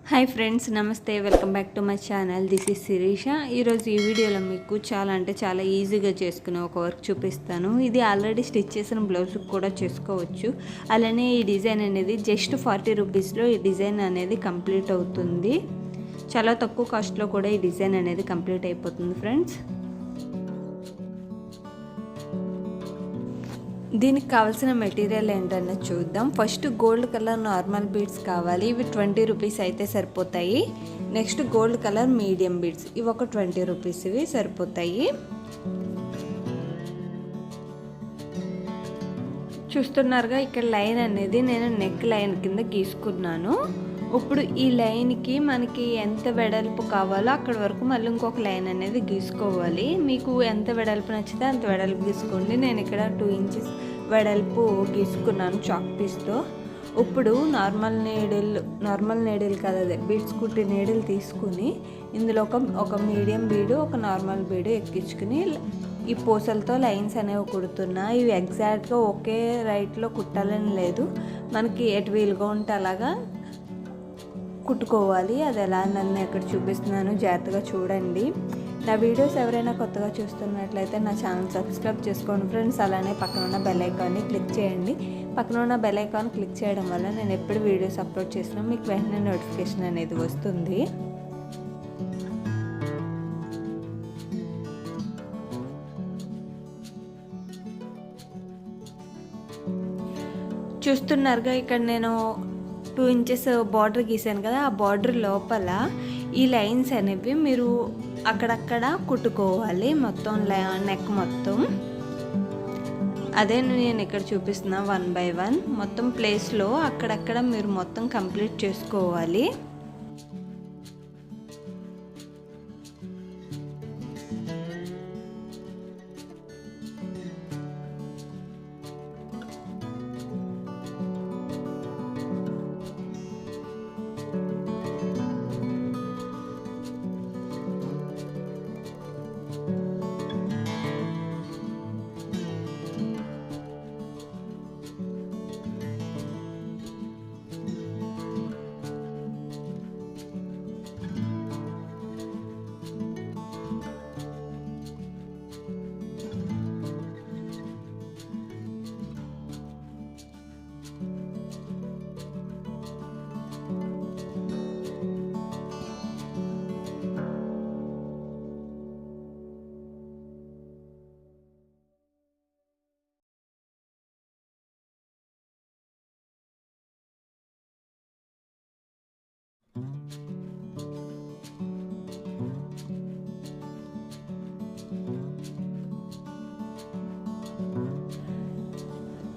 Hi friends, నమస్తే. Welcome back to my channel. This is Shirisha. ఈరోజు ఈ వీడియోలో మీకు చాలా ఈజీగా చేసుకునే ఒక వర్క్ చూపిస్తాను. ఇది ఆల్రెడీ స్టిచ్ చేసిన బ్లౌజ్ కూడా చేసుకోవచ్చు. అలానే ఈ డిజైన్ అనేది జస్ట్ 40 రూపీస్లో ఈ డిజైన్ అనేది కంప్లీట్ అవుతుంది. చాలా తక్కువ కాస్ట్లో కూడా ఈ డిజైన్ అనేది కంప్లీట్ అయిపోతుంది ఫ్రెండ్స్. దీనికి కావాల్సిన మెటీరియల్ ఏంటన్నది చూద్దాం. First gold colour normal beads కావాలి. ఇవి 20 రూపీస్ అయితే సరిపోతాయి. Next gold colour medium beads, ఇవి ఒక 20 రూపీస్ ఇవి సరిపోతాయి. చూస్తున్నారుగా, ఇక్కడ లైన్ అనేది నేను నెక్ లైన్ కింద గీసుకున్నాను. ఇప్పుడు ఈ లైన్కి మనకి ఎంత వెడల్పు కావాలో అక్కడ వరకు మళ్ళీ ఇంకొక లైన్ అనేది గీసుకోవాలి. మీకు ఎంత వెడల్పు నచ్చితే అంత వెడల్పు గీసుకోండి. నేను ఇక్కడ 2 ఇంచెస్ వెడల్పు గీసుకున్నాను చాక్ పీస్తో. ఇప్పుడు నార్మల్ నీడిల్ కాదు, అదే బీడ్స్ కుట్టి నీడిల్ తీసుకుని ఇందులో ఒక మీడియం బీడు, ఒక నార్మల్ బీడు ఎక్కించుకుని ఈ పూసలతో లైన్స్ అనేవి కుడుతున్నా. ఇవి ఎగ్జాక్ట్గా ఒకే రైట్లో కుట్టాలని లేదు, మనకి ఎటు వీలుగా ఉంటే అలాగా కుట్టుకోవాలి. అది ఎలా నన్ను ఎక్కడ చూపిస్తున్నాను, జాగ్రత్తగా చూడండి. నా వీడియోస్ ఎవరైనా కొత్తగా చూస్తున్నట్లయితే నా ఛానల్ సబ్స్క్రైబ్ చేసుకోండి ఫ్రెండ్స్. అలానే పక్కన ఉన్న బెల్ ఐకాన్ని క్లిక్ చేయండి. పక్కన ఉన్న బెల్ ఐకాన్ క్లిక్ చేయడం వల్ల నేను ఎప్పుడు వీడియోస్ అప్లోడ్ చేసినా మీకు వెంటనే నోటిఫికేషన్ అనేది వస్తుంది. చూస్తున్నారుగా, ఇక్కడ నేను 2 ఇంచెస్ బార్డర్ గీసాను కదా, ఆ బార్డర్ లోపల ఈ లైన్స్ అనేవి మీరు అక్కడక్కడ కుట్టుకోవాలి, మొత్తం నెక్ మొత్తం. అదే నేను ఇక్కడ చూపిస్తున్నా 1 by 1 మొత్తం ప్లేస్లో అక్కడక్కడ మీరు మొత్తం కంప్లీట్ చేసుకోవాలి.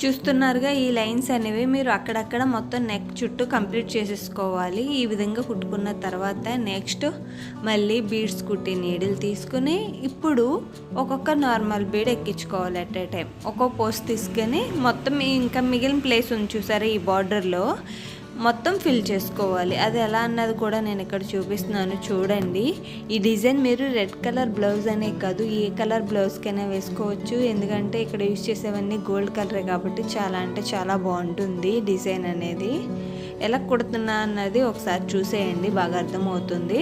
చూస్తున్నారుగా, ఈ లైన్స్ అనేవి మీరు అక్కడక్కడ మొత్తం నెక్ చుట్టూ కంప్లీట్ చేసేసుకోవాలి. ఈ విధంగా కుట్టుకున్న తర్వాత నెక్స్ట్ మళ్ళీ బీడ్స్ కుట్టి నీడిల్ తీసుకుని ఇప్పుడు ఒక్కొక్క నార్మల్ బీడ్ ఎక్కించుకోవాలి. అట్ ఏ టైం ఒక్కొక్క పోస్ట్ తీసుకొని మొత్తం ఇంకా మిగిలిన ప్లేస్ ఉంది చూసారా, ఈ బార్డర్లో మొత్తం ఫిల్ చేసుకోవాలి. అది ఎలా అన్నది కూడా నేను ఇక్కడ చూపిస్తున్నాను చూడండి. ఈ డిజైన్ మీరు రెడ్ కలర్ బ్లౌజ్ అనే కాదు, ఏ కలర్ బ్లౌజ్కైనా వేసుకోవచ్చు. ఎందుకంటే ఇక్కడ యూజ్ చేసేవన్నీ గోల్డ్ కలరే కాబట్టి చాలా బాగుంటుంది డిజైన్ అనేది. ఎలా కుడుతున్నా అన్నది ఒకసారి చూసేయండి, బాగా అర్థమవుతుంది.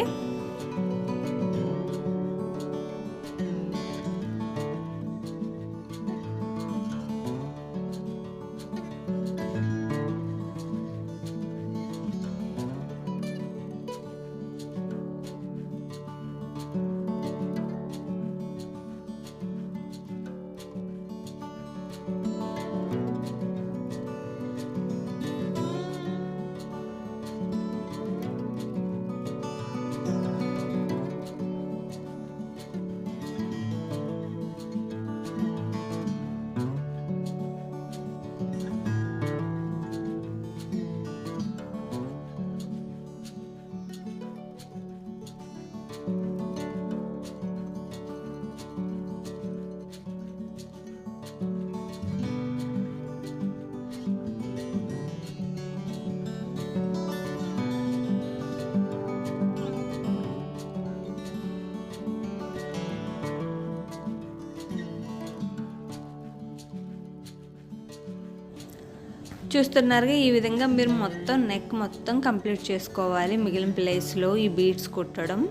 చూస్తున్నారుగా, ఈ విధంగా మీరు మొత్తం నెక్ మొత్తం కంప్లీట్ చేసుకోవాలి. మిగిలిన ప్లేస్లో ఈ బీడ్స్ కుట్టడం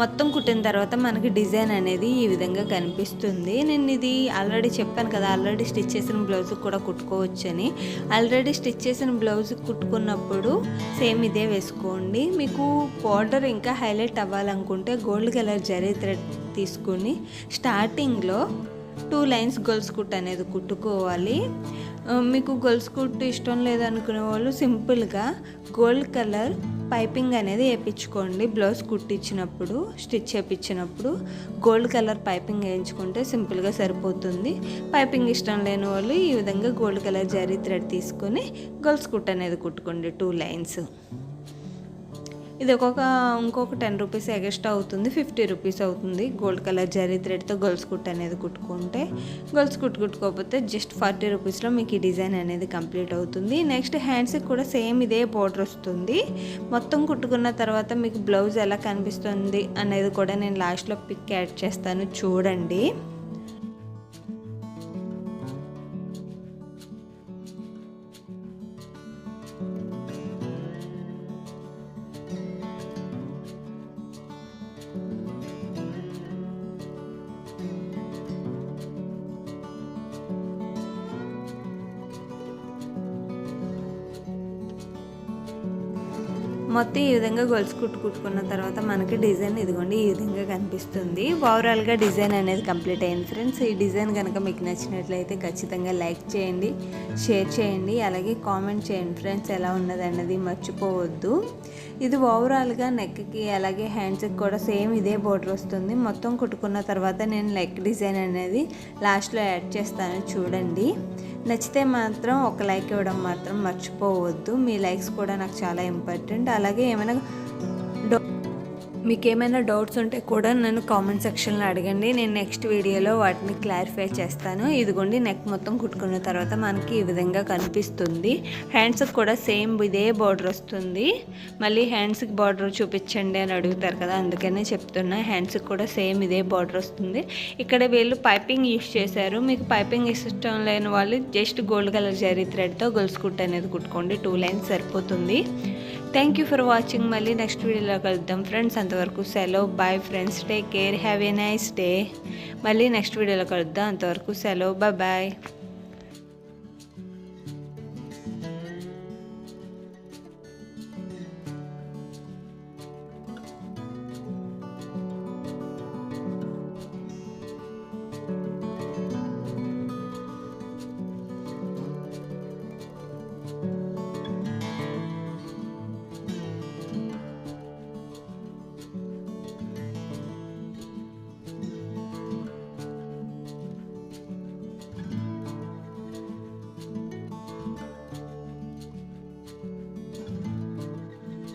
మొత్తం కుట్టిన తర్వాత మనకి డిజైన్ అనేది ఈ విధంగా కనిపిస్తుంది. నేను ఇది ఆల్రెడీ చెప్పాను కదా, ఆల్రెడీ స్టిచ్ చేసిన బ్లౌజ్ కూడా కుట్టుకోవచ్చని. ఆల్రెడీ స్టిచ్ చేసిన బ్లౌజ్ కుట్టుకున్నప్పుడు సేమ్ ఇదే వేసుకోండి. మీకు బార్డర్ ఇంకా హైలైట్ అవ్వాలనుకుంటే గోల్డ్ కలర్ జరీ థ్రెడ్ తీసుకుని స్టార్టింగ్లో 2 లైన్స్ గొలుసు కుట్టు అనేది కుట్టుకోవాలి. మీకు గొలుసు కుట్టు ఇష్టం లేదనుకునే వాళ్ళు సింపుల్గా గోల్డ్ కలర్ పైపింగ్ అనేది వేయించుకోండి. బ్లౌజ్ కుట్టించినప్పుడు, స్టిచ్ చేయించినప్పుడు గోల్డ్ కలర్ పైపింగ్ వేయించుకుంటే సింపుల్గా సరిపోతుంది. పైపింగ్ ఇష్టం లేని వాళ్ళు ఈ విధంగా గోల్డ్ కలర్ జరీ థ్రెడ్ తీసుకొని గొలుసు కుట్టు అనేది కుట్టుకోండి 2 లైన్స్. ఇది ఇంకొక 10 రూపీస్ ఎక్స్ట్రా అవుతుంది, 50 రూపీస్ అవుతుంది. గోల్డ్ కలర్ జరీ థ్రెడ్తో గొలుసు కుట్టు అనేది కుట్టుకుంటే, గొలుసు కుట్టుకోకపోతే జస్ట్ 40 రూపీస్లో మీకు ఈ డిజైన్ అనేది కంప్లీట్ అవుతుంది. నెక్స్ట్ హ్యాండ్స్కి కూడా సేమ్ ఇదే బోర్డర్ వస్తుంది. మొత్తం కుట్టుకున్న తర్వాత మీకు బ్లౌజ్ ఎలా కనిపిస్తుంది అనేది కూడా నేను లాస్ట్లో పిక్ యాడ్ చేస్తాను, చూడండి. మొత్తం ఈ విధంగా గొలుసు కుట్టుకున్న తర్వాత మనకి డిజైన్ ఇదిగోండి ఈ విధంగా కనిపిస్తుంది. ఓవరాల్గా డిజైన్ అనేది కంప్లీట్ అయింది ఫ్రెండ్స్. ఈ డిజైన్ కనుక మీకు నచ్చినట్లయితే ఖచ్చితంగా లైక్ చేయండి, షేర్ చేయండి, అలాగే కామెంట్ చేయండి ఫ్రెండ్స్. ఎలా ఉన్నది అన్నది మర్చిపోవద్దు. ఇది ఓవరాల్గా నెక్కి అలాగే హ్యాండ్స్కి కూడా సేమ్ ఇదే బోర్డర్ వస్తుంది. మొత్తం కుట్టుకున్న తర్వాత నేను నెక్ డిజైన్ అనేది లాస్ట్లో యాడ్ చేస్తాను, చూడండి. నచ్చితే మాత్రం ఒక లైక్ ఇవ్వడం మాత్రం మర్చిపోవద్దు. మీ లైక్స్ కూడా నాకు చాలా ఇంపార్టెంట్. అలాగే మీకు ఏమైనా డౌట్స్ ఉంటే కూడా నన్ను కామెంట్ సెక్షన్లో అడగండి. నేను నెక్స్ట్ వీడియోలో వాటిని క్లారిఫై చేస్తాను. ఇదిగోండి నెక్ మొత్తం కుట్టుకున్న తర్వాత మనకి ఈ విధంగా కనిపిస్తుంది. హ్యాండ్స్కి కూడా సేమ్ ఇదే బార్డర్ వస్తుంది. మళ్ళీ హ్యాండ్స్కి బార్డర్ చూపించండి అని అడుగుతారు కదా, అందుకనే చెప్తున్నా. హ్యాండ్స్కి కూడా సేమ్ ఇదే బార్డర్ వస్తుంది. ఇక్కడ వీళ్ళు పైపింగ్ యూస్ చేశారు. మీకు పైపింగ్ ఇష్టం లేని వాళ్ళు జస్ట్ గోల్డ్ కలర్ జరీ థ్రెడ్తో గొలుసు కుట్టు అనేది కుట్టుకోండి. 2 లైన్స్ సరిపోతుంది. Thank you for watching. మళ్ళీ నెక్స్ట్ వీడియోలో కలుద్దాం ఫ్రెండ్స్. అంతవరకు సెలవు. Bye friends, take care, have a nice day. మళ్ళీ నెక్స్ట్ వీడియోలో కలుద్దాం. అంతవరకు సెలవు, బాయ్.